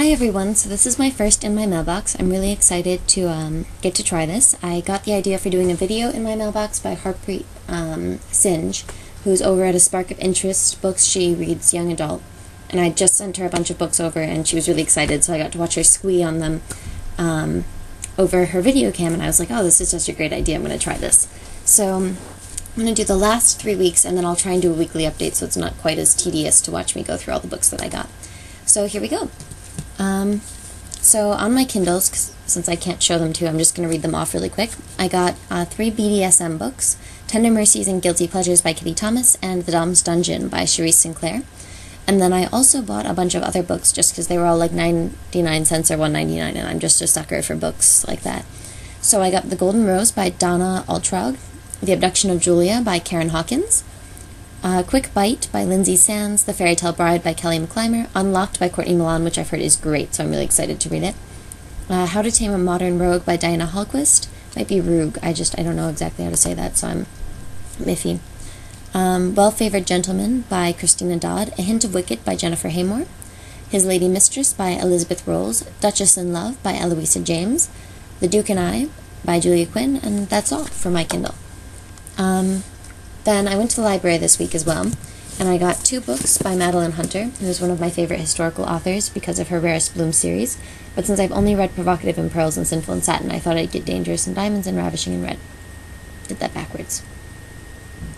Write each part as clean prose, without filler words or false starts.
Hi everyone, so this is my first in my mailbox. I'm really excited to get to try this. I got the idea for doing a video in my mailbox by Harpreet Singe, who's over at A Spark of Interest Books. She reads young adult, and I just sent her a bunch of books over and she was really excited, so I got to watch her squee on them over her video cam, and I was like, oh, this is such a great idea, I'm going to try this. So I'm going to do the last 3 weeks, and then I'll try and do a weekly update so it's not quite as tedious to watch me go through all the books that I got. So here we go. So on my Kindles, since I can't show them to you, I'm just going to read them off really quick. I got 3 BDSM books, Tender Mercies and Guilty Pleasures by Kitty Thomas, and The Dom's Dungeon by Cherise Sinclair. And then I also bought a bunch of other books just because they were all like 99 cents or $1.99, and I'm just a sucker for books like that. So I got The Golden Rose by Donna Altraug, The Abduction of Julia by Karen Hawkins, Quick Bite by Lindsay Sands, The Fairy Tale Bride by Kelly McClymer, Unlocked by Courtney Milan, which I've heard is great, so I'm really excited to read it. How to Tame a Modern Rogue by Diana Hallquist. Might be Rogue, I don't know exactly how to say that, so I'm iffy. Well-Favored Gentleman by Christina Dodd, A Hint of Wicked by Jennifer Haymore, His Lady Mistress by Elizabeth Rolls, Duchess in Love by Eloisa James, The Duke and I by Julia Quinn, and that's all for my Kindle. Then I went to the library this week as well, and I got 2 books by Madeline Hunter, who is one of my favorite historical authors because of her Rarest Bloom series, but since I've only read Provocative in Pearls and Sinful in Satin, I thought I'd get Dangerous in Diamonds and Ravishing in Red. Did that backwards.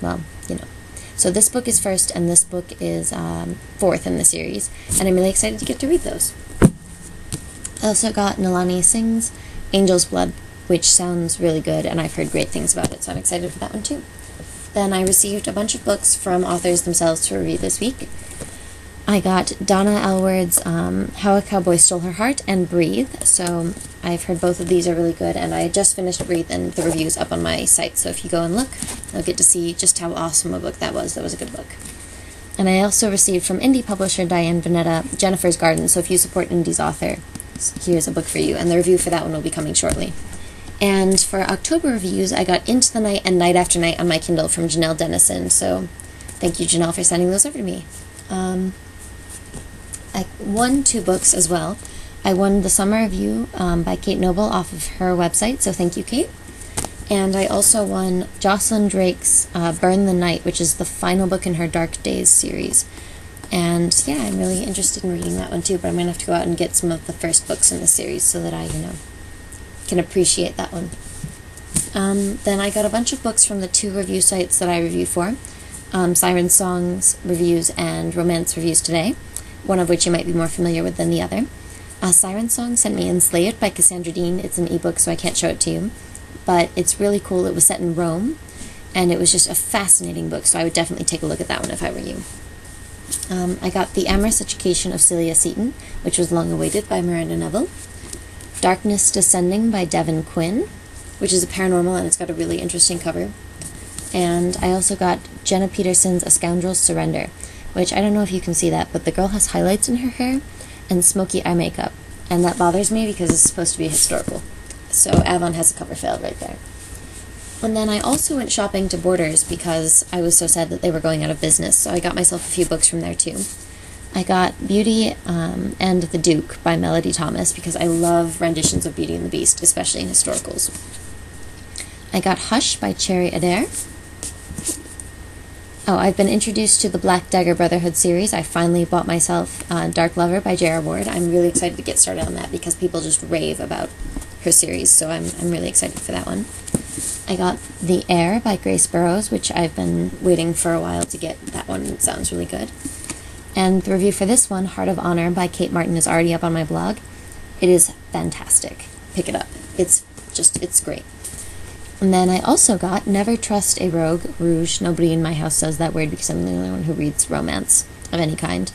Well, you know. So this book is first, and this book is fourth in the series, and I'm really excited to get to read those. I also got Nalani Singh's Angel's Blood, which sounds really good, and I've heard great things about it, so I'm excited for that one too. Then I received a bunch of books from authors themselves to review this week. I got Donna Elward's How a Cowboy Stole Her Heart and Breathe, so I've heard both of these are really good, and I just finished Breathe, and the review's up on my site, so if you go and look, you'll get to see just how awesome a book that was. That was a good book. And I also received from indie publisher Diane Veneta Jennifer's Garden, so if you support indie's author, here's a book for you, and the review for that one will be coming shortly. And for October reviews, I got Into the Night and Night After Night on my Kindle from Janelle Dennison, so thank you, Janelle, for sending those over to me. I won 2 books as well. I won The Summer Review by Kate Noble off of her website, so thank you, Kate. And I also won Jocelyn Drake's Burn the Night, which is the final book in her Dark Days series. And yeah, I'm really interested in reading that one too, but I'm going to have to go out and get some of the first books in the series so that I, can appreciate that one. Then I got a bunch of books from the 2 review sites that I review for, Siren Songs Reviews and Romance Reviews Today, one of which you might be more familiar with than the other. Siren Song sent me Enslaved by Cassandra Dean. It's an ebook, so I can't show it to you, but it's really cool. It was set in Rome, and it was just a fascinating book, so I would definitely take a look at that one if I were you. I got The Amorous Education of Celia Seton, which was long awaited by Miranda Neville. Darkness Descending by Devin Quinn, which is a paranormal, and it's got a really interesting cover. And I also got Jenna Peterson's A Scoundrel's Surrender, which I don't know if you can see that, but the girl has highlights in her hair and smoky eye makeup, and that bothers me because it's supposed to be historical. So Avon has a cover fail right there. And then I also went shopping to Borders because I was so sad that they were going out of business, so I got myself a few books from there too. I got Beauty and the Duke by Melody Thomas because I love renditions of Beauty and the Beast, especially in historicals. I got Hush by Cherry Adair. Oh, I've been introduced to the Black Dagger Brotherhood series. I finally bought myself Dark Lover by J.R. Ward. I'm really excited to get started on that because people just rave about her series, so I'm really excited for that one. I got The Air by Grace Burrows, which I've been waiting for a while to get. That one sounds really good. And the review for this one, Heart of Honor by Kate Martin, is already up on my blog. It is fantastic. Pick it up. It's great. And then I also got Never Trust a Rogue, Rouge. Nobody in my house says that word because I'm the only one who reads romance of any kind.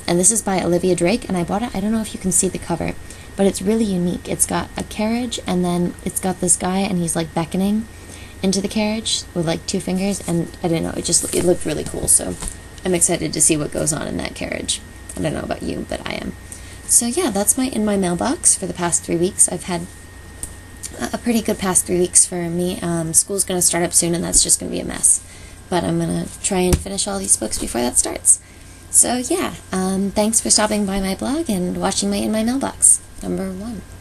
And this is by Olivia Drake, and I bought it. I don't know if you can see the cover, but it's really unique. It's got a carriage, and then it's got this guy, and he's like beckoning into the carriage with like 2 fingers, and I don't know, it looked really cool, so I'm excited to see what goes on in that carriage. I don't know about you, but I am. So yeah, that's in my mailbox for the past 3 weeks. I've had a pretty good past 3 weeks for me. School's going to start up soon, and that's just going to be a mess. But I'm going to try and finish all these books before that starts. So yeah, thanks for stopping by my blog and watching my In My Mailbox #1.